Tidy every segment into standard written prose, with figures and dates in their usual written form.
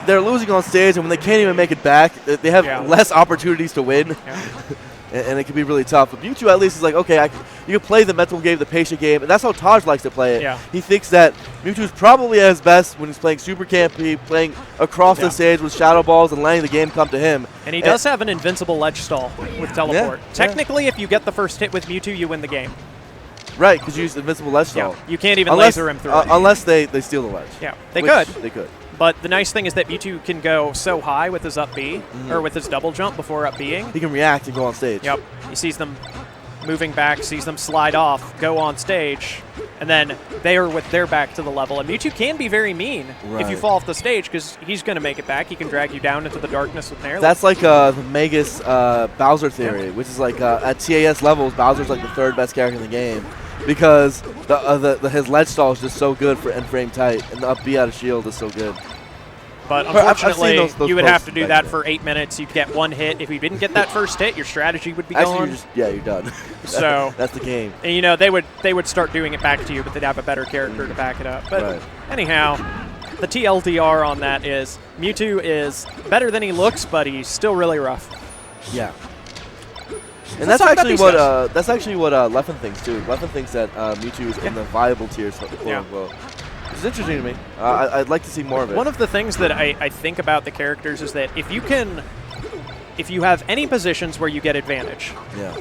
they're losing on stage, and when they can't even make it back, they have less opportunities to win. Yeah. And it can be really tough. But Mewtwo at least is like, okay, you can play the mental game, the patient game, and that's how Taj likes to play it. Yeah. He thinks that Mewtwo's probably at his best when he's playing super campy, playing across the stage with Shadow Balls and letting the game come to him. And he does have an invincible ledge stall with Teleport. Technically, if you get the first hit with Mewtwo, you win the game. Right, because you use invincible ledge stall. You can't even laser him through it. Unless they steal the ledge. Yeah, they could. They could. But the nice thing is that Mewtwo can go so high with his up B, or with his double jump before up Bing. He can react and go on stage. Yep. He sees them moving back, sees them slide off, go on stage, and then they are with their back to the level. And Mewtwo can be very mean if you fall off the stage, because he's going to make it back. He can drag you down into the darkness with Nair. That's like the Magus Bowser theory, which is like at TAS levels, Bowser's like the third best character in the game. Because his ledge stall is just so good for end frame tight, and the up B out of shield is so good. But unfortunately, you would have to do that for 8 minutes. You'd get one hit. If you didn't get that first hit, your strategy would be gone. You're done. So that's the game. And you know they would start doing it back to you, but they'd have a better character to back it up. But anyhow, the TLDR on that is Mewtwo is better than he looks, but he's still really rough. Yeah. And that's actually what Leffen thinks too. Leffen thinks that Mewtwo is in the viable tiers, quote unquote. It's interesting to me. I'd like to see more of it. One of the things that I think about the characters is that if you have any positions where you get advantage,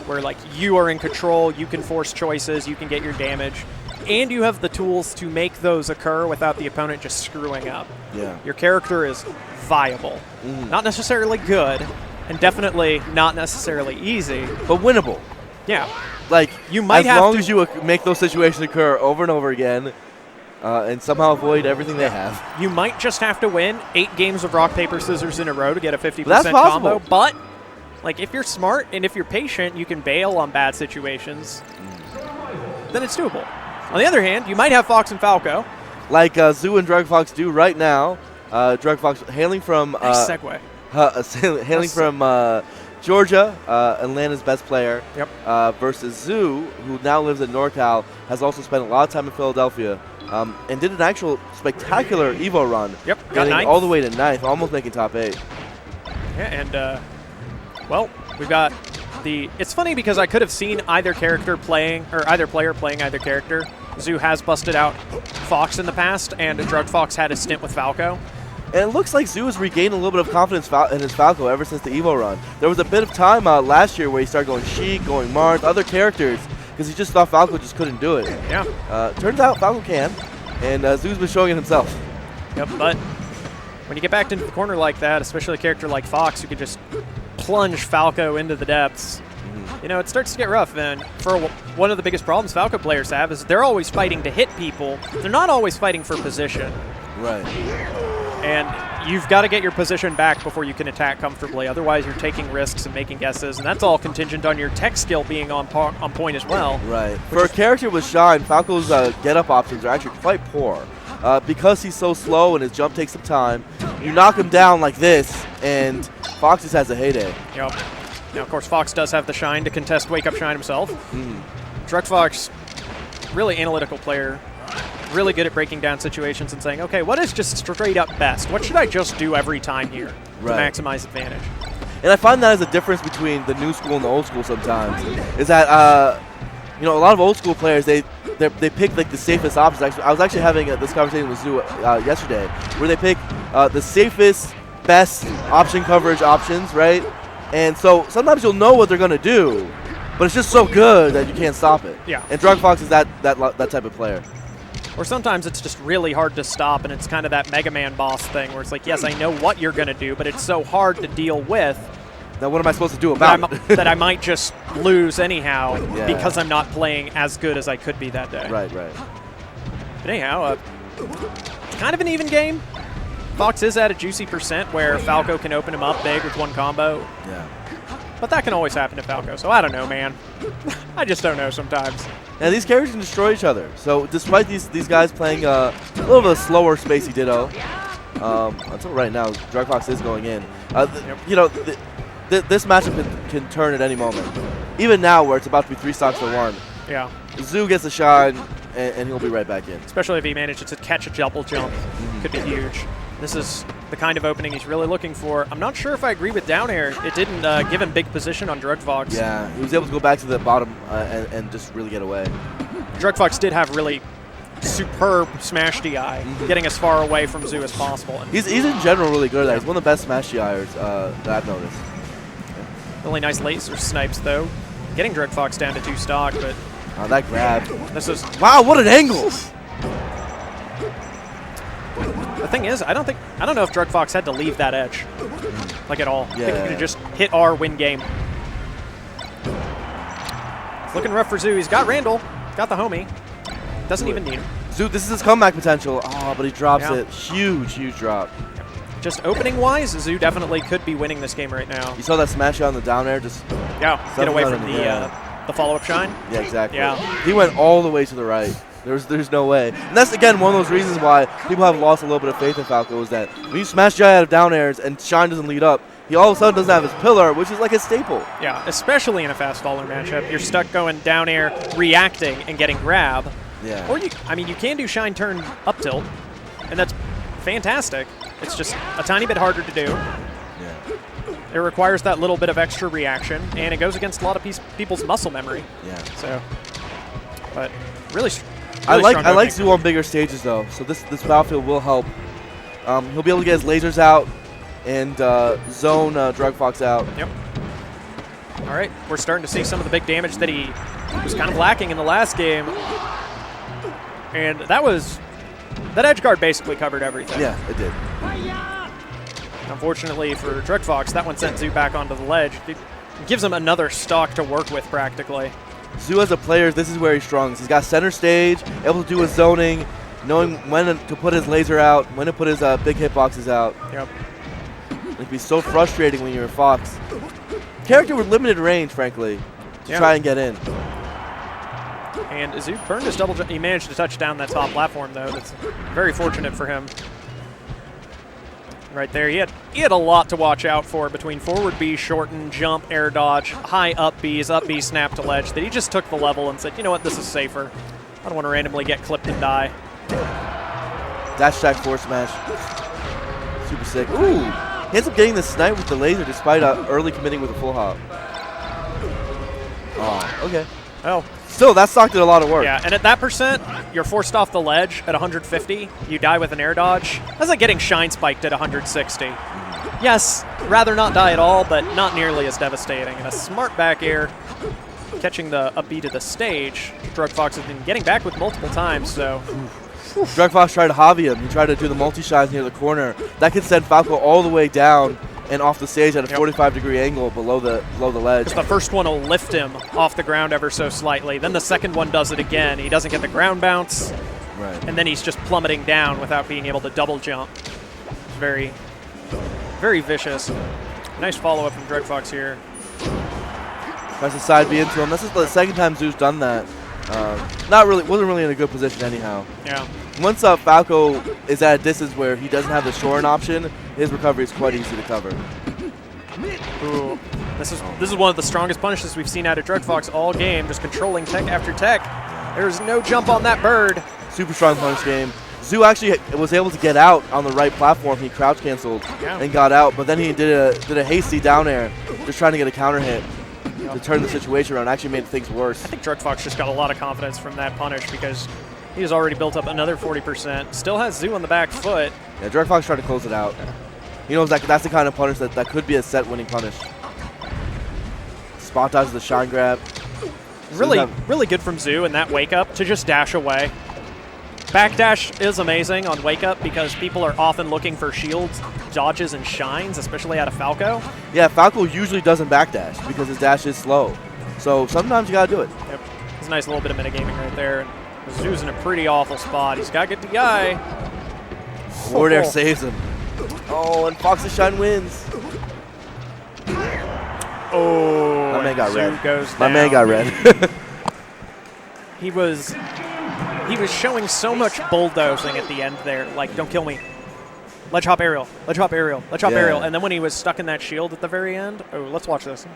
where like you are in control, you can force choices, you can get your damage, and you have the tools to make those occur without the opponent just screwing up, your character is viable. Not necessarily good, and definitely not necessarily easy, but winnable. Yeah. Like, you might as long as you make those situations occur over and over again, and somehow avoid everything they have. You might just have to win 8 games of rock, paper, scissors in a row to get a 50% combo. But like if you're smart and if you're patient, you can bail on bad situations. Then it's doable. On the other hand, you might have Fox and Falco. Like Zoo and Druggedfox do right now. Druggedfox hailing from... nice segue. Hailing from Georgia, Atlanta's best player, versus Zoo, who now lives in NorCal, has also spent a lot of time in Philadelphia, and did an actual spectacular Evo run. Got getting 9th. all the way to 9th, almost making top 8. Yeah, and, well, we've got the... It's funny because I could have seen either character playing, or either player playing either character. Zoo has busted out Fox in the past, and Druggedfox had a stint with Falco. And it looks like Zoo has regained a little bit of confidence in his Falco ever since the Evo run. There was a bit of time last year where he started going Sheik, going Mars, other characters, because he just thought Falco just couldn't do it. Yeah. Turns out Falco can, and Zoo's been showing it himself. Yep, but when you get backed into the corner like that, especially a character like Fox, who can just plunge Falco into the depths, you know, it starts to get rough. And for one of the biggest problems Falco players have is they're always fighting to hit people. They're not always fighting for position. Right. And you've got to get your position back before you can attack comfortably. Otherwise, you're taking risks and making guesses, and that's all contingent on your tech skill being on point as well. Right. For a character with Shine, Falco's get-up options are actually quite poor. Because he's so slow and his jump takes some time, you knock him down like this, and Fox just has a heyday. Yep. Now, of course, Fox does have the Shine to contest Wake Up Shine himself. Druggedfox, really analytical player. Really good at breaking down situations and saying, okay, what is just straight up best? What should I just do every time here to maximize advantage? And I find that as a difference between the new school and the old school sometimes, is that, you know, a lot of old school players, they pick like the safest options. I was actually having this conversation with Zoo yesterday, where they pick the safest, best option coverage options, right? And so sometimes you'll know what they're going to do, but it's just so good that you can't stop it. Yeah. And Druggedfox is that type of player. Or sometimes it's just really hard to stop, and it's kind of that Mega Man boss thing where it's like, yes, I know what you're going to do, but it's so hard to deal with. Now what am I supposed to do about it? That I might just lose anyhow because I'm not playing as good as I could be that day. Right. But anyhow, it's kind of an even game. Fox is at a juicy percent where Falco can open him up big with one combo. Yeah. But that can always happen to Falco, so I don't know, man. I just don't know sometimes. Now, these characters can destroy each other. So, despite these guys playing a little bit of slower spacey Ditto, until right now, Druggedfox is going in. You know, this matchup can turn at any moment. Even now, where it's about to be 3 stocks to 1. Yeah. Zoo gets a shine, and he'll be right back in. Especially if he manages to catch a double jump. Could be huge. This is the kind of opening he's really looking for. I'm not sure if I agree with down air. It didn't give him big position on Druggedfox. Yeah, he was able to go back to the bottom and just really get away. Druggedfox did have really superb smash DI, getting as far away from Zoo as possible. And he's in general really good at that. He's one of the best smash DIers that I've noticed. really nice laser snipes, though. Getting Druggedfox down to 2 stock, but... that grab. This is... Wow, what an angle! The thing is, I don't know if Druggedfox had to leave that edge, like at all. Yeah. I think he could have just hit R, win game. It's looking rough for Zoo. He's got Randall, got the homie. Doesn't even need him. Zoo, this is his comeback potential. Oh, but he drops it. Huge, huge drop. Just opening-wise, Zoo definitely could be winning this game right now. You saw that smash on the down air? Just get away from the follow-up shine. Yeah, exactly. Yeah. He went all the way to the right. There's no way. And that's, again, one of those reasons why people have lost a little bit of faith in Falco is that when you smash Jai out of down airs and Shine doesn't lead up, he all of a sudden doesn't have his pillar, which is like a staple. Yeah, especially in a fast faller matchup. You're stuck going down air, reacting, and getting grab. Yeah. Or you can do Shine turn up tilt, and that's fantastic. It's just a tiny bit harder to do. Yeah. It requires that little bit of extra reaction, and it goes against a lot of people's muscle memory. Yeah. So, but really I like Zoo on bigger stages though, so this battlefield will help. He'll be able to get his lasers out and zone Druggedfox out. Yep. All right, we're starting to see some of the big damage that he was kind of lacking in the last game, and that edge guard basically covered everything. Yeah, it did. Unfortunately for Druggedfox, that one sent Zoo back onto the ledge. It gives him another stock to work with practically. Zoo as a player, this is where he's strong. He's got center stage, able to do his zoning, knowing when to put his laser out, when to put his big hitboxes out. Yep. It can be so frustrating when you're a Fox. Character with limited range, frankly, to try and get in. And Zoo burned his double jump. He managed to touch down that top platform, though. That's very fortunate for him. Right there, he had a lot to watch out for between forward B, shorten, jump, air dodge, high up Bs, up B, snap to ledge, that he just took the level and said, you know what, this is safer. I don't want to randomly get clipped and die. Dash attack forward smash. Super sick. Ooh! He ends up getting the snipe with the laser despite early committing with a full hop. Oh, okay. Oh. Still, that stock did a lot of work. Yeah, and at that percent, you're forced off the ledge at 150. You die with an air dodge. That's like getting shine spiked at 160. Yes, rather not die at all, but not nearly as devastating. And a smart back air, catching the up B to the stage. Druggedfox has been getting back with multiple times, so... Druggedfox tried to hobby him. He tried to do the multi-shines near the corner. That could send Falco all the way down and off the stage at a 45-degree angle below the ledge. Because the first one will lift him off the ground ever so slightly. Then the second one does it again. He doesn't get the ground bounce. Right. And then he's just plummeting down without being able to double jump. It's very, very vicious. Nice follow-up from Druggedfox here. Tries to side B into him. This is the second time Zoo's done that. Wasn't really in a good position anyhow. Yeah. Once Falco is at a distance where he doesn't have the shorten option, his recovery is quite easy to cover. Ooh. This is one of the strongest punishes we've seen out of Druggedfox all game, just controlling tech after tech. There's no jump on that bird. Super strong punish game. Zoo actually was able to get out on the right platform. He crouch canceled and got out, but then he did a hasty down air, just trying to get a counter hit to turn the situation around. Actually made things worse. I think Druggedfox just got a lot of confidence from that punish because he has already built up another 40%. Still has Zoo on the back foot. Yeah, Druggedfox tried to close it out. He knows that's the kind of punish that could be a set-winning punish. Spot dodges the shine grab. Really good from Zoo in that wake up to just dash away. Backdash is amazing on wake up because people are often looking for shields, dodges, and shines, especially out of Falco. Yeah, Falco usually doesn't backdash because his dash is slow. So sometimes you gotta do it. Yep. It's a nice little bit of metagaming right there. Zoo's in a pretty awful spot. He's got to get DI. Forward air saves him. Oh, and Fox's shine wins. Oh, my man got red. Goes my down. Man got red. He was showing so much bulldozing at the end there. Like, don't kill me. Ledge hop aerial. Ledge hop aerial. Ledge hop aerial. And then when he was stuck in that shield at the very end. Oh, let's watch this.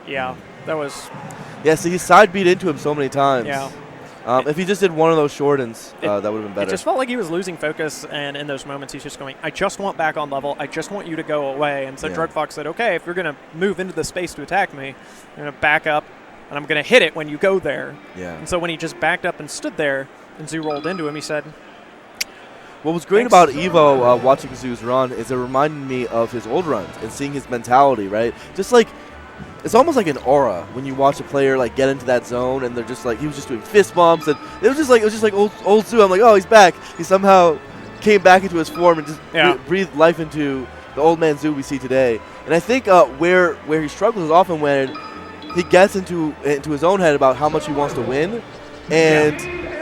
Yeah, that was... Yeah, so he side beat into him so many times. Yeah. If he just did one of those shortens, that would have been better. It just felt like he was losing focus, and in those moments he's just going, I just want back on level. I just want you to go away. And so Druggedfox said, okay, if you're going to move into the space to attack me, I'm going to back up, and I'm going to hit it when you go there. Yeah. And so when he just backed up and stood there, and Zoo rolled into him, he said, what was great about Evo watching Zoo's run is it reminded me of his old runs and seeing his mentality, right? Just like, it's almost like an aura when you watch a player like get into that zone and they're just like, he was just doing fist bumps, and it was just like old Zoo. I'm like, oh, he's back. He somehow came back into his form and just breathed life into the old man Zoo we see today. And I think where he struggles is often when he gets into his own head about how much he wants to win, and